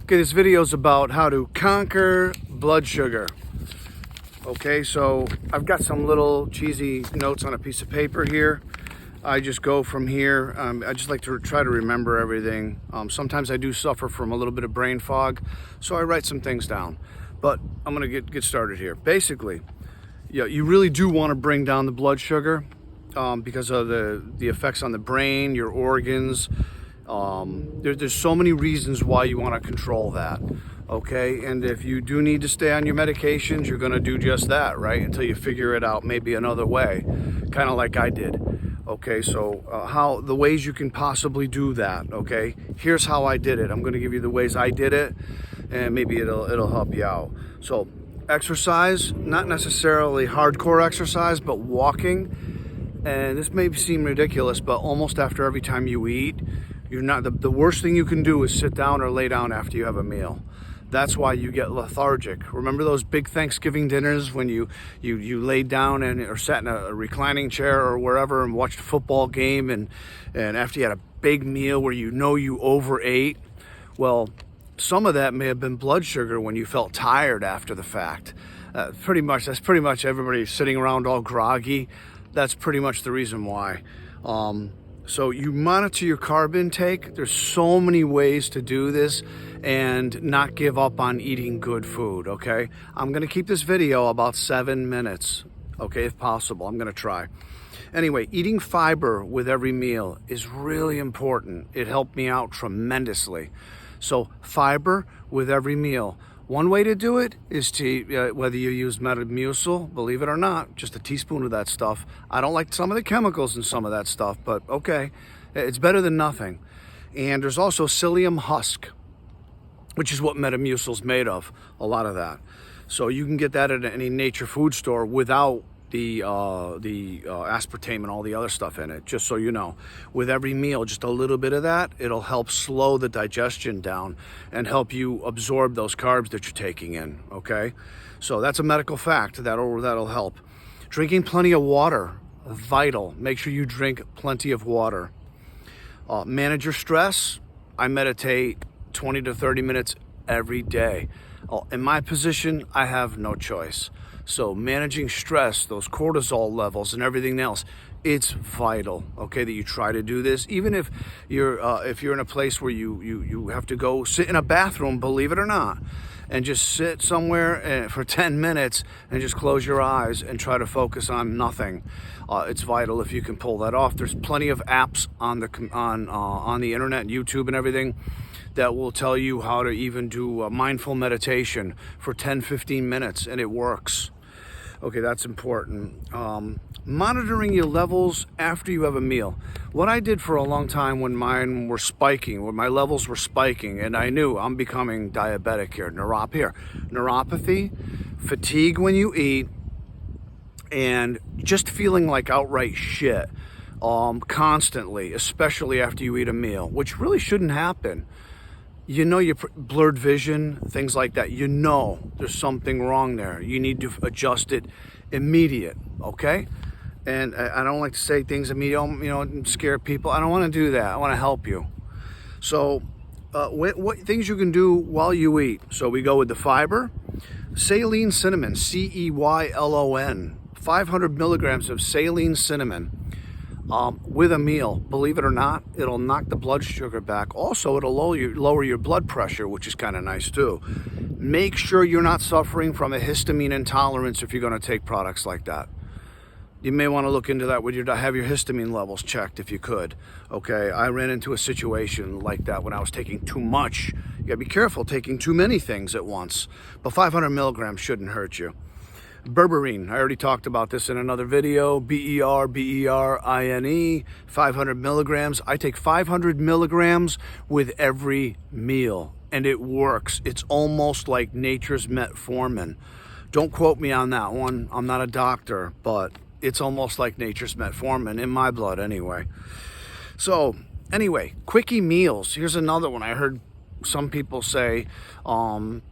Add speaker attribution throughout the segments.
Speaker 1: Okay, this video is about how to conquer blood sugar. Okay, so I've got some little cheesy notes on a piece of paper here. I just go from here. I just like to try to remember everything. Sometimes I do suffer from a little bit of brain fog, so I write some things down. But I'm gonna get started here. Basically, yeah, you really do want to bring down the blood sugar because of the effects on the brain, your organs. There's so many reasons why you want to control that. Okay, and if you do need to stay on your medications, you're going to do just that, right? Until you figure it out maybe another way, kind of like I did. Okay, so the ways you can possibly do that. Okay, here's how I did it. I'm going to give you the ways I did it, and maybe it'll help you out. So exercise, not necessarily hardcore exercise, but walking. And this may seem ridiculous, but almost after every time you eat, you're not the worst thing you can do is sit down or lay down after you have a meal. That's why you get lethargic. Remember those big Thanksgiving dinners when you laid down or sat in a reclining chair or wherever and watched a football game, and after you had a big meal where you overate? Well, some of that may have been blood sugar when you felt tired after the fact. That's pretty much everybody sitting around all groggy. That's pretty much the reason why. So you monitor your carb intake. There's so many ways to do this and not give up on eating good food, okay? I'm gonna keep this video about 7 minutes, okay, if possible. I'm gonna try. Anyway, eating fiber with every meal is really important. It helped me out tremendously. So fiber with every meal. One way to do it is to, whether you use Metamucil, believe it or not, just a teaspoon of that stuff. I don't like some of the chemicals in some of that stuff, but okay, it's better than nothing. And there's also psyllium husk, which is what Metamucil's made of, a lot of that. So you can get that at any nature food store without the aspartame and all the other stuff in it, just so you know. With every meal, just a little bit of that, it'll help slow the digestion down and help you absorb those carbs that you're taking in, okay? So that's a medical fact. That'll help. Drinking plenty of water, vital. Make sure you drink plenty of water. Manage your stress. I meditate 20 to 30 minutes every day. In my position, I have no choice. So managing stress, those cortisol levels and everything else, it's vital, okay, that you try to do this. Even if you're in a place where you have to go sit in a bathroom, believe it or not, and just sit somewhere for 10 minutes and just close your eyes and try to focus on nothing. It's vital if you can pull that off. There's plenty of apps on the internet, YouTube and everything, that will tell you how to even do mindful meditation for 10-15 minutes, and it works. Okay, that's important. Monitoring your levels after you have a meal. What I did for a long time when my levels were spiking, and I knew I'm becoming diabetic here, neuropathy, fatigue when you eat, and just feeling like outright shit constantly, especially after you eat a meal, which really shouldn't happen. You know, your blurred vision, things like that. You know there's something wrong there. You need to adjust it immediate, okay? And I don't like to say things immediate, scare people. I don't want to do that. I want to help you. So what things you can do while you eat. So we go with the fiber. Saline cinnamon, CEYLON, 500 milligrams of saline cinnamon. With a meal, believe it or not, it'll knock the blood sugar back. Also, it'll lower your blood pressure, which is kind of nice too. Make sure you're not suffering from a histamine intolerance if you're going to take products like that. You may want to look into that have your histamine levels checked if you could. Okay, I ran into a situation like that when I was taking too much. You gotta be careful taking too many things at once, but 500 milligrams shouldn't hurt you. Berberine, I already talked about this in another video. BERBERINE, 500 milligrams. I take 500 milligrams with every meal, and it works. It's almost like nature's metformin. Don't quote me on that one. I'm not a doctor, but it's almost like nature's metformin in my blood anyway. So anyway, quickie meals. Here's another one. I heard some people say, what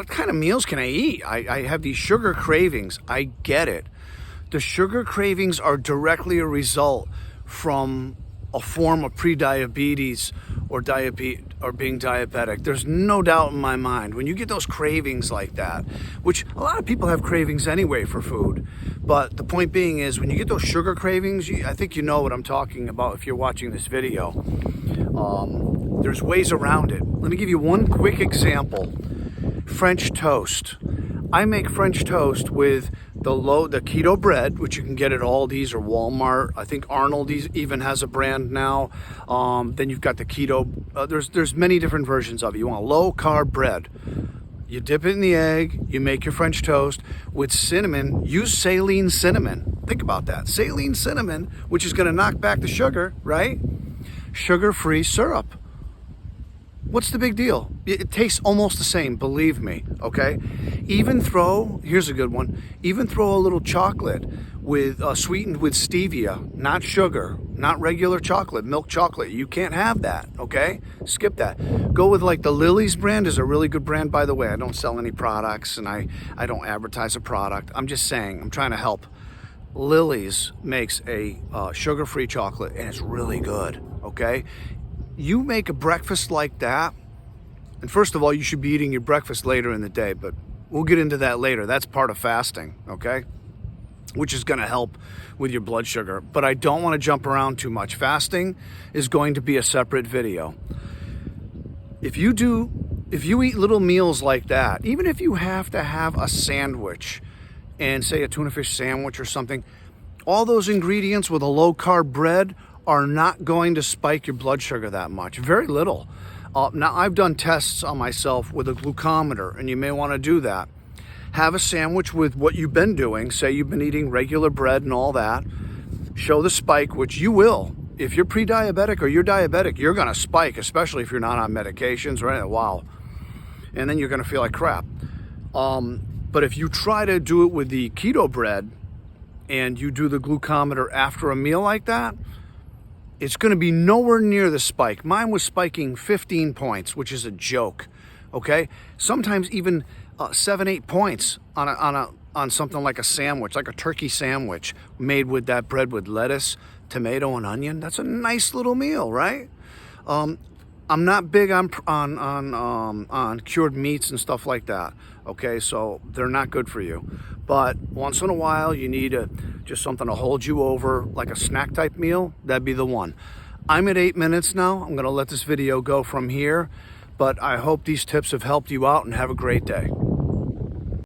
Speaker 1: kind of meals can I eat? I have these sugar cravings. I get it. The sugar cravings are directly a result from a form of prediabetes or being diabetic. There's no doubt in my mind when you get those cravings like that, which a lot of people have cravings anyway for food. But the point being is when you get those sugar cravings, I think you know what I'm talking about if you're watching this video. There's ways around it. Let me give you one quick example. French toast. I make French toast with the keto bread, which you can get at Aldi's or Walmart. I think Arnold even has a brand now. Then you've got the keto. There's many different versions of it. You want low carb bread. You dip it in the egg. You make your French toast with cinnamon. Use saline cinnamon. Think about that. Saline cinnamon, which is going to knock back the sugar, right? Sugar-free syrup. What's the big deal? It tastes almost the same, believe me, okay? Here's a good one, even throw a little chocolate with sweetened with stevia, not sugar, not regular chocolate, milk chocolate. You can't have that, okay? Skip that. Go with like the Lily's brand is a really good brand, by the way. I don't sell any products and I don't advertise a product. I'm just saying, I'm trying to help. Lily's makes a sugar-free chocolate and it's really good, okay? You make a breakfast like that, and first of all, you should be eating your breakfast later in the day, but we'll get into that later. That's part of fasting, okay? Which is going to help with your blood sugar. But I don't want to jump around too much. Fasting is going to be a separate video. If you eat little meals like that, even if you have to have a sandwich and say a tuna fish sandwich or something, all those ingredients with a low carb bread are not going to spike your blood sugar that much. Very little. Now, I've done tests on myself with a glucometer, and you may want to do that. Have a sandwich with what you've been doing. Say you've been eating regular bread and all that. Show the spike, which you will. If you're pre-diabetic or you're diabetic, you're going to spike, especially if you're not on medications, right? Wow. And then you're going to feel like crap. But if you try to do it with the keto bread and you do the glucometer after a meal like that, it's going to be nowhere near the spike. Mine was spiking 15 points, which is a joke, okay? Sometimes even 7-8 points on something like a sandwich, like a turkey sandwich made with that bread with lettuce, tomato, and onion. That's a nice little meal, right? I'm not big on cured meats and stuff like that, okay? So they're not good for you. But once in a while, you need just something to hold you over, like a snack type meal. That'd be the one. I'm at 8 minutes now. I'm going to let this video go from here. But I hope these tips have helped you out and have a great day.